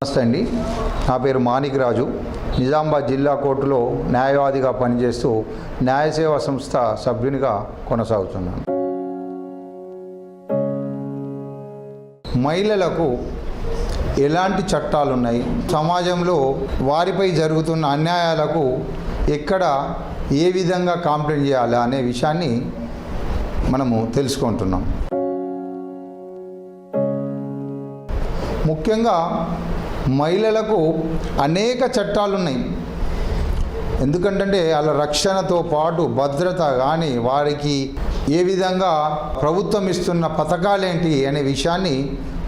నమస్తే అండి. నా పేరు మాణిక్ రాజు. నిజామాబాద్ జిల్లా కోర్టులో న్యాయవాదిగా పనిచేస్తూ న్యాయ సేవా సంస్థ సభ్యునిగా కొనసాగుతున్నాను. మహిళలకు ఎలాంటి చట్టాలు ఉన్నాయి, సమాజంలో వారిపై జరుగుతున్న అన్యాయాలకు ఎక్కడ ఏ విధంగా కంప్లైంట్ చేయాలి అనే విషయాన్ని మనము తెలుసుకుంటున్నాం. ముఖ్యంగా మహిళలకు అనేక చట్టాలు ఉన్నాయి. ఎందుకంటే వాళ్ళ రక్షణతో పాటు భద్రత కానీ వారికి ఏ విధంగా ప్రభుత్వం ఇస్తున్న పథకాలేంటి అనే విషయాన్ని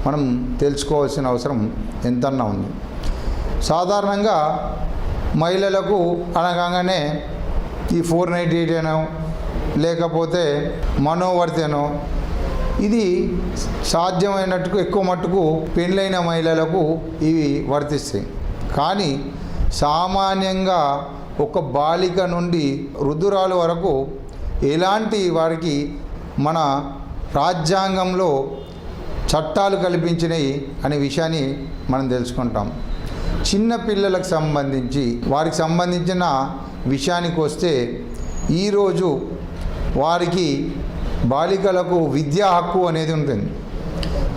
మనం తెలుసుకోవాల్సిన అవసరం ఎంతన్నా ఉంది. సాధారణంగా మహిళలకు అనగానే ఈ 498 అనో లేకపోతే మనోవర్తనో ఇది సాధ్యమైనట్టుకు ఎక్కువ మట్టుకు పెళ్ళైన మహిళలకు ఇవి వర్తిస్తాయి. కానీ సామాన్యంగా ఒక బాలిక నుండి వృద్ధురాల వరకు ఎలాంటి వారికి మన రాజ్యాంగంలో చట్టాలు కల్పించినవి అనే విషయాన్ని మనం తెలుసుకుంటాం. చిన్న పిల్లలకు సంబంధించి వారికి సంబంధించిన విషయానికి వస్తే ఈరోజు వారికి బాలికలకు విద్యా హక్కు అనేది ఉంటుంది.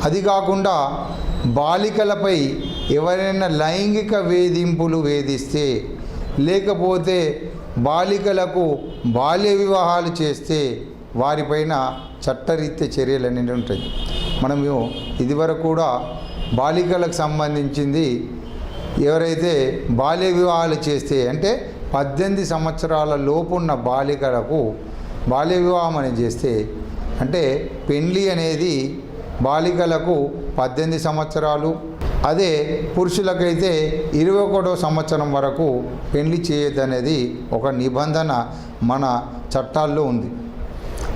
అది కాకుండా బాలికలపై ఎవరైనా లైంగిక వేధింపులు వేధిస్తే లేకపోతే బాలికలకు బాల్య వివాహాలు చేస్తే వారిపైన చట్టరీత్యా చర్యలు అనేవి ఉంటాయి. మనము ఇదివరకు కూడా బాలికలకు సంబంధించింది ఎవరైతే బాల్య వివాహాలు చేస్తే అంటే 18 సంవత్సరాల లోపున్న బాలికలకు బాల్య వివాహం అనేది చేస్తే అంటే పెండ్లి అనేది బాలికలకు 18 సంవత్సరాలు, అదే పురుషులకైతే 21వ సంవత్సరం వరకు పెండ్లి చేయదనేది ఒక నిబంధన మన చట్టాల్లో ఉంది.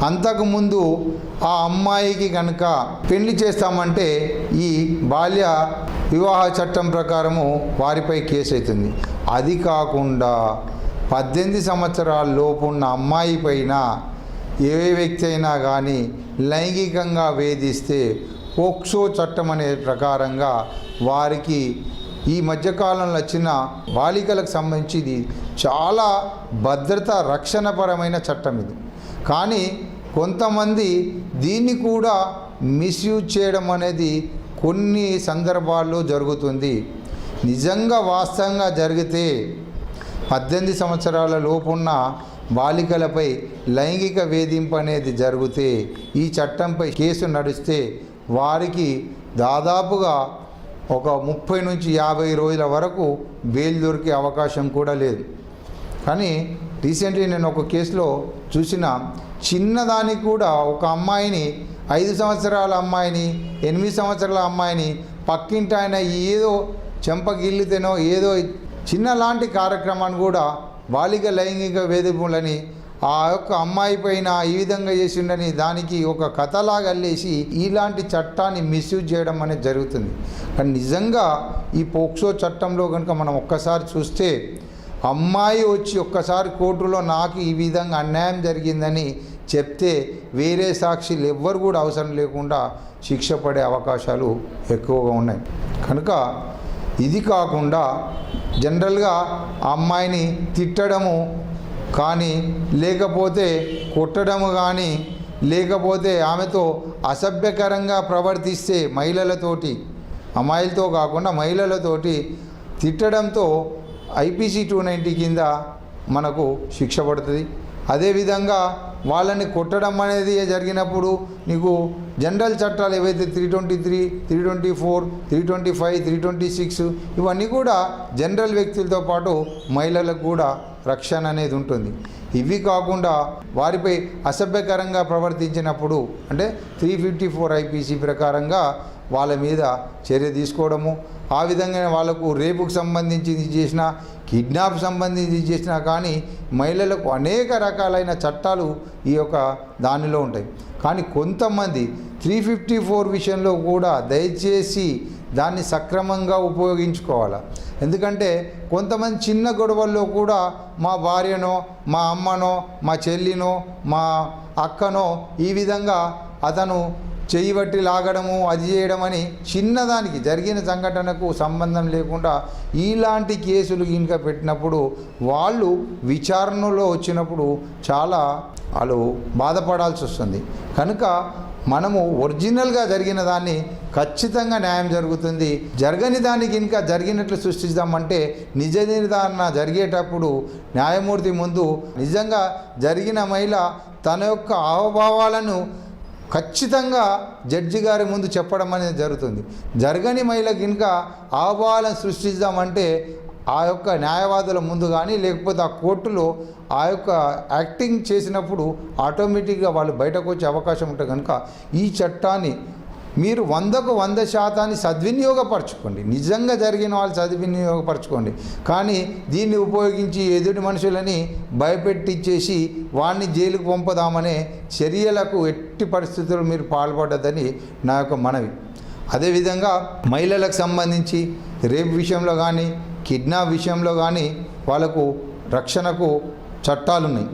అంతకుముందు ఆ అమ్మాయికి కనుక పెళ్లి చేస్తామంటే ఈ బాల్య వివాహ చట్టం ప్రకారము వారిపై కేసు అవుతుంది. అది కాకుండా 18 సంవత్సరాల లోపు ఉన్న అమ్మాయి పైన ఏ వ్యక్తి అయినా కానీ లైంగికంగా వేధిస్తే పోక్సో చట్టం అనే ప్రకారంగా వారికి ఈ మధ్యకాలంలో వచ్చిన బాలికలకు సంబంధించి ఇది చాలా భద్రత రక్షణపరమైన చట్టం ఇది. కానీ కొంతమంది దీన్ని కూడా మిస్యూజ్ చేయడం అనేది కొన్ని సందర్భాల్లో జరుగుతుంది. నిజంగా వాస్తవంగా జరిగితే 18 సంవత్సరాల లోపున్న బాలికలపై లైంగిక వేధింపు అనేది జరిగితే ఈ చట్టంపై కేసు నడిస్తే వారికి దాదాపుగా ఒక 30 నుంచి 50 రోజుల వరకు బెయిల్ దొరికే అవకాశం కూడా లేదు. కానీ రీసెంట్లీ నేను ఒక కేసులో చూసిన చిన్నదానికి కూడా ఒక అమ్మాయిని 5 సంవత్సరాల అమ్మాయిని 8 సంవత్సరాల అమ్మాయిని పక్కింటి ఆయన ఏదో చెంపగిల్లితేనో ఏదో చిన్న లాంటి కార్యక్రమాన్ని కూడా బాలిక లైంగిక వేధింపులని ఆ యొక్క అమ్మాయి పైన ఈ విధంగా చేసిండని దానికి ఒక కథలాగా అల్లేసి ఇలాంటి చట్టాన్ని మిస్యూజ్ చేయడం అనేది జరుగుతుంది. కానీ నిజంగా ఈ పోక్సో చట్టంలో కనుక మనం ఒక్కసారి చూస్తే అమ్మాయి వచ్చి ఒక్కసారి కోర్టులో నాకు ఈ విధంగా అన్యాయం జరిగిందని చెప్తే వేరే సాక్షులు ఎవ్వరు కూడా అవసరం లేకుండా శిక్ష పడే అవకాశాలు ఎక్కువగా ఉన్నాయి. కనుక ఇది కాకుండా జనరల్గా ఆ అమ్మాయిని తిట్టడము కానీ లేకపోతే కొట్టడము కానీ లేకపోతే ఆమెతో అసభ్యకరంగా ప్రవర్తిస్తే మహిళలతోటి అమ్మాయిలతో కాకుండా మహిళలతోటి తిట్టడంతో IPC 290 కింద మనకు శిక్ష పడుతుంది. అదేవిధంగా వాళ్ళని కొట్టడం అనేది జరిగినప్పుడు నీకు జనరల్ చట్టాలు ఏవైతే 323, 324, 325, 326 ఇవన్నీ కూడా జనరల్ వ్యక్తులతో పాటు మహిళలకు కూడా రక్షణ అనేది ఉంటుంది. ఇవి కాకుండా వారిపై అసభ్యకరంగా ప్రవర్తించినప్పుడు అంటే 354 IPC ప్రకారంగా వాళ్ళ మీద చర్య తీసుకోవడము, ఆ విధంగా వాళ్ళకు రేపుకు సంబంధించి చేసిన కిడ్నాప్ సంబంధించి చేసినా కానీ మహిళలకు అనేక రకాలైన చట్టాలు ఈ యొక్క దానిలో ఉంటాయి. కానీ కొంతమంది 354 విషయంలో కూడా దయచేసి దాన్ని సక్రమంగా ఉపయోగించుకోవాలి. ఎందుకంటే కొంతమంది చిన్న గొడవల్లో కూడా మా భార్యనో మా అమ్మనో మా చెల్లినో మా అక్కనో ఈ విధంగా అతను చెయ్యి బట్టి లాగడము అది చేయడం అని చిన్నదానికి జరిగిన సంఘటనకు సంబంధం లేకుండా ఇలాంటి కేసులు ఇంకా పెట్టినప్పుడు వాళ్ళు విచారణలో వచ్చినప్పుడు చాలా వాళ్ళు బాధపడాల్సి వస్తుంది. కనుక మనము ఒరిజినల్గా జరిగిన దాన్ని ఖచ్చితంగా న్యాయం జరుగుతుంది. జరగని దానికి ఇంకా జరిగినట్లు సృష్టిస్తామంటే నిజ నిర్ధారణ జరిగేటప్పుడు న్యాయమూర్తి ముందు నిజంగా జరిగిన మహిళ తన యొక్క హావభావాలను ఖచ్చితంగా జడ్జి గారి ముందు చెప్పడం అనేది జరుగుతుంది. జరగని మహిళకి ఇంకా హావభావాలను సృష్టిస్తామంటే ఆ యొక్క న్యాయవాదుల ముందు కానీ లేకపోతే ఆ కోర్టులో ఆ యొక్క యాక్టింగ్ చేసినప్పుడు ఆటోమేటిక్గా వాళ్ళు బయటకు వచ్చే అవకాశం ఉంటుంది. కనుక ఈ చట్టాన్ని మీరు 100% సద్వినియోగపరచుకోండి. నిజంగా జరిగిన వాళ్ళు సద్వినియోగపరచుకోండి. కానీ దీన్ని ఉపయోగించి ఎదుటి మనుషులని భయపెట్టించేసి వాడిని జైలుకు పంపదామనే చర్యలకు ఎట్టి పరిస్థితుల్లో మీరు పాల్పడ్డదని నా యొక్క మనవి. అదేవిధంగా మహిళలకు సంబంధించి రేప్ విషయంలో కానీ కిడ్నాప్ విషయంలో కానీ వాళ్ళకు రక్షణకు చట్టాలున్నాయి.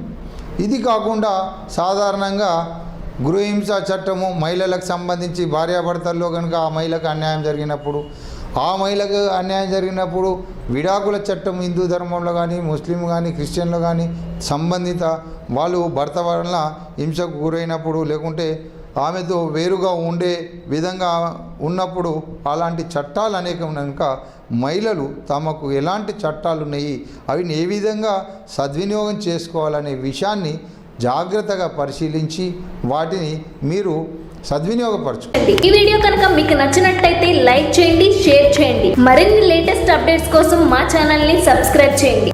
ఇది కాకుండా సాధారణంగా గృహహింస చట్టము మహిళలకు సంబంధించి భార్యాభర్తల్లో కనుక ఆ మహిళకు అన్యాయం జరిగినప్పుడు ఆ మహిళకు అన్యాయం జరిగినప్పుడు విడాకుల చట్టం హిందూ ధర్మంలో కానీ ముస్లిం కానీ క్రిస్టియన్లో కానీ సంబంధిత వాళ్ళు భర్త వలన హింసకు గురైనప్పుడు లేకుంటే ఆమెతో వేరుగా ఉండే విధంగా ఉన్నప్పుడు అలాంటి చట్టాలు అనేక కనుక మహిళలు తమకు ఎలాంటి చట్టాలు ఉన్నాయి అవి ఏ విధంగా సద్వినియోగం చేసుకోవాలనే విషయాన్ని జాగ్రత్తగా పరిశీలించి వాటిని మీరు సద్వినియోగపరచుకోండి. ఈ వీడియో కనుక మీకు నచ్చినట్లయితే లైక్ చేయండి, షేర్ చేయండి. మరిన్ని లేటెస్ట్ అప్డేట్స్ కోసం మా ఛానల్ని సబ్స్క్రైబ్ చేయండి.